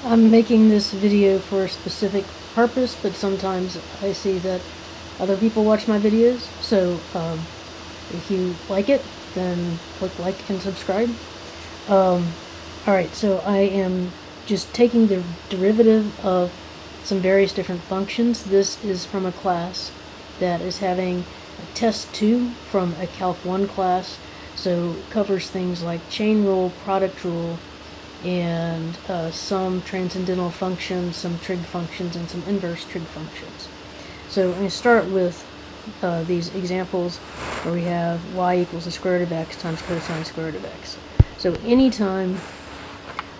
I'm making this video for a specific purpose, but sometimes I see that other people watch my videos, so if you like it, then click like and subscribe. Alright, so I am just taking the derivative of some various different functions. This is from a class that is having a test 2 from a Calc 1 class, so it covers things like chain rule, product rule, and some transcendental functions, some trig functions, and some inverse trig functions. So I'm going to start with these examples where we have y equals the square root of x times cosine square root of x. So anytime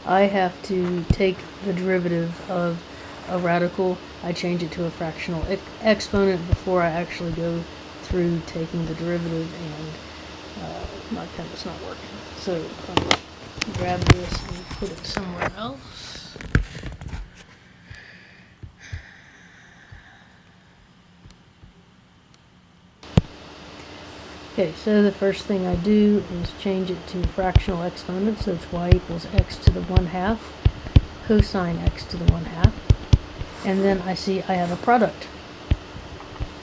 I have to take the derivative of a radical, I change it to a fractional exponent before I actually go through taking the derivative, and my pen is not working. So grab this and put it somewhere else. Okay, so the first thing I do is change it to fractional exponent, so it's y equals x to the 1/2 cosine x to the 1/2, and then I see I have a product.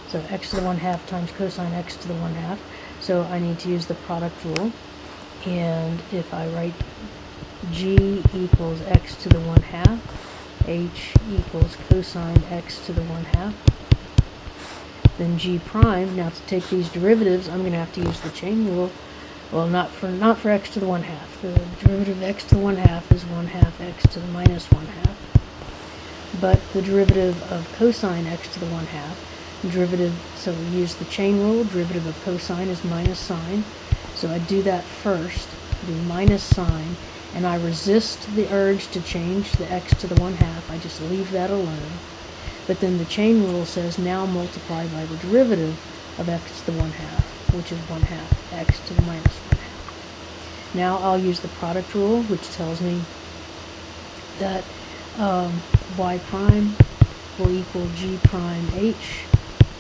So x to the 1/2 times cosine x to the 1/2, so I need to use the product rule, and if I write g equals x to the 1/2, h equals cosine x to the 1/2, then g prime. Now to take these derivatives, I'm going to have to use the chain rule. Well, not for x to the 1/2. The derivative of x to the 1/2 is 1/2 x to the minus 1/2. But the derivative of cosine x to the 1/2, derivative, so we use the chain rule. Derivative of cosine is minus sine. So I do that first, do minus sine, and I resist the urge to change the x to the 1/2. I just leave that alone. But then the chain rule says now multiply by the derivative of x to the 1/2, which is 1/2 x to the minus 1/2. Now I'll use the product rule, which tells me that y prime will equal g prime h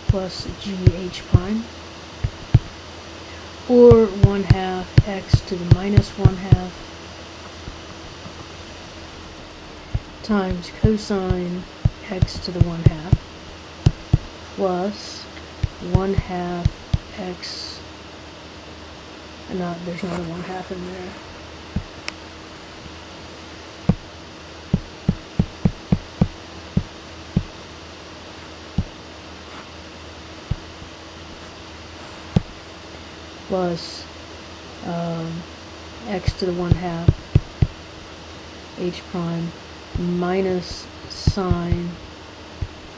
plus g h prime, or 1/2 x to the minus 1/2 times cosine x to the 1/2 plus 1/2 x, there's not a 1/2 in there, plus x to the 1/2 h prime minus sine,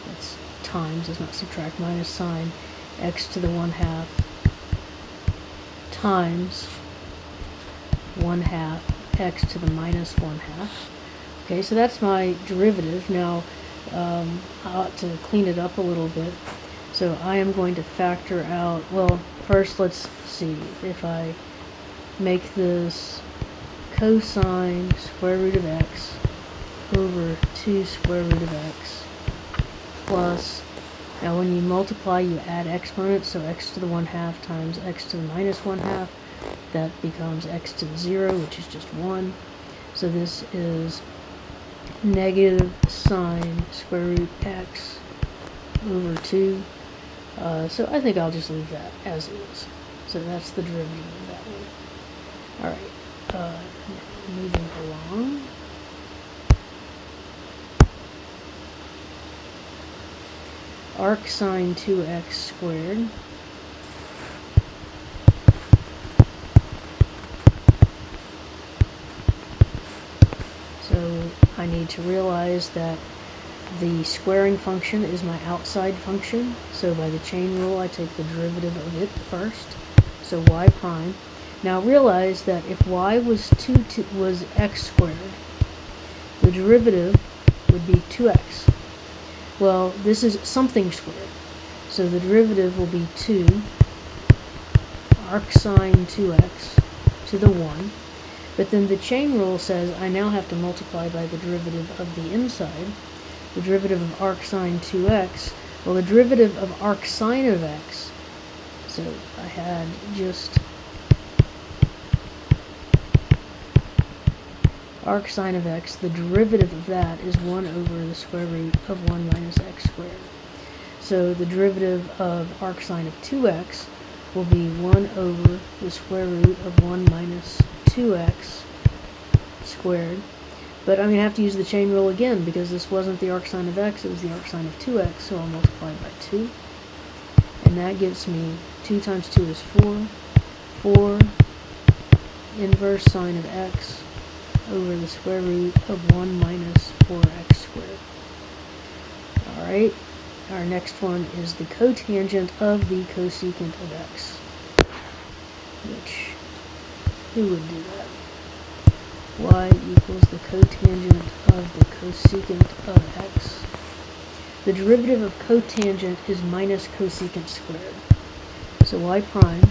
that's times, it's not subtract, minus sine x to the 1/2 times 1/2 x to the minus 1/2. Okay, so that's my derivative. Now I ought to clean it up a little bit. So I am going to factor out, well, first let's see, if I make this cosine square root of x over 2 square root of x plus, now when you multiply you add exponents, so x to the 1/2 times x to the minus 1/2, that becomes x to the 0, which is just 1. So this is negative sine square root x over 2. So I think I'll just leave that as is. So that's the derivative of that one. Alright, moving along. Arc sine 2x squared so I need to realize that the squaring function is my outside function, so by the chain rule I take the derivative of it first, so y prime. Now realize that if y was was x squared, the derivative would be 2x. Well, this is something squared, so the derivative will be 2 arc sine 2x to the 1, but then the chain rule says I now have to multiply by the derivative of the inside. The derivative of arc sine 2x, well, the derivative of arc sine of x, so I had just arc sine of x, the derivative of that is 1 over the square root of 1 minus x squared. So the derivative of arc sine of 2x will be 1 over the square root of 1 minus 2x squared. But I'm going to have to use the chain rule again because this wasn't the arc sine of x, it was the arc sine of 2x, so I'll multiply by 2. And that gives me 2 times 2 is 4. 4 inverse sine of x over the square root of 1 minus 4x squared. Alright, our next one is the cotangent of the cosecant of x. Which, who would do that? Y equals the cotangent of the cosecant of x. The derivative of cotangent is minus cosecant squared. So y prime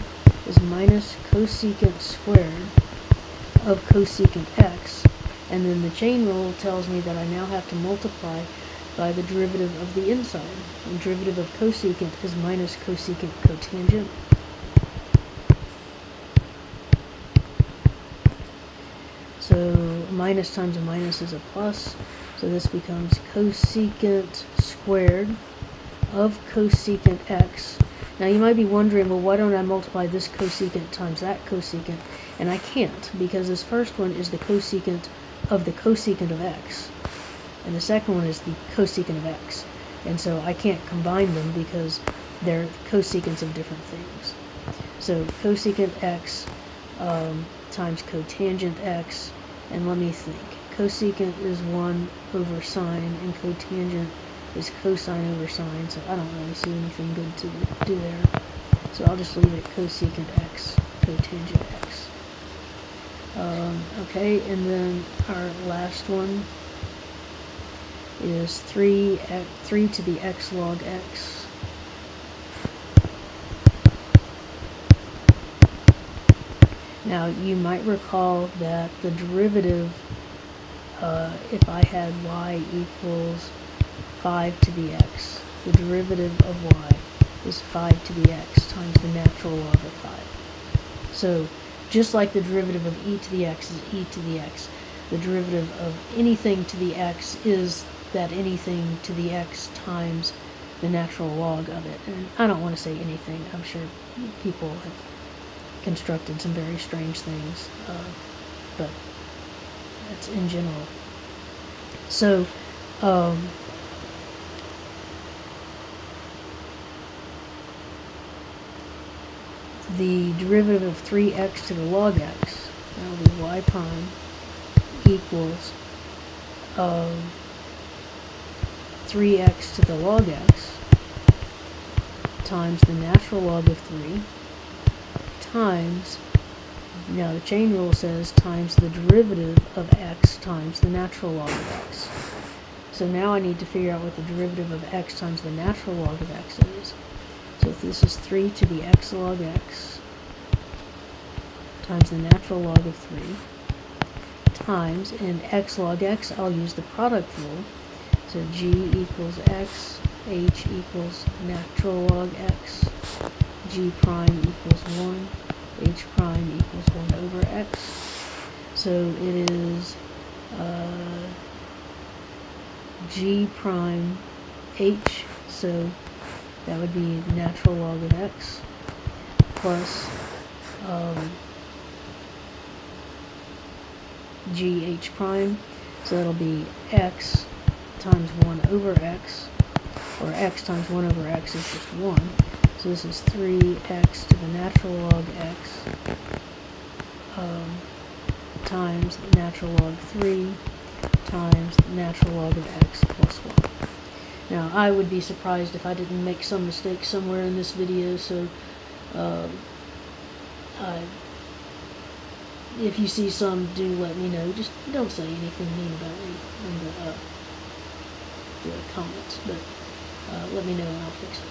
is minus cosecant squared of cosecant x, and then the chain rule tells me that I now have to multiply by the derivative of the inside. The derivative of cosecant is minus cosecant cotangent. So minus times a minus is a plus, so this becomes cosecant squared of cosecant x. Now you might be wondering, well, why don't I multiply this cosecant times that cosecant? And I can't, because this first one is the cosecant of the cosecant of x, and the second one is the cosecant of x. And so I can't combine them because they're cosecants of different things. So cosecant x times cotangent x, and let me think. Cosecant is 1 over sine, and cotangent is cosine over sine, so I don't really see anything good to do there. So I'll just leave it cosecant x, cotangent x. Okay, and then our last one is 3 to the x log x. Now you might recall that the derivative, if I had y equals 5 to the x, the derivative of y is 5 to the x times the natural log of 5. So just like the derivative of e to the x is e to the x, the derivative of anything to the x is that anything to the x times the natural log of it. And I don't want to say anything. I'm sure people have constructed some very strange things, but that's in general. So the derivative of 3x to the log x, that will be y prime, equals 3x to the log x times the natural log of 3 times, now the chain rule says times the derivative of x times the natural log of x. So now I need to figure out what the derivative of x times the natural log of x is. So if this is 3 to the x log x times the natural log of 3 times, in x log x I'll use the product rule. So g equals x, h equals natural log x, g prime equals 1, h prime equals 1 over x. So it is g prime h, so that would be the natural log of x, plus gh prime, so that'll be x times 1 over x, or x times 1 over x is just 1. So this is 3x to the natural log x times the natural log 3 times the natural log of x plus 1. Now, I would be surprised if I didn't make some mistake somewhere in this video, so if you see some, do let me know. Just don't say anything mean about me in the comments, but let me know and I'll fix it.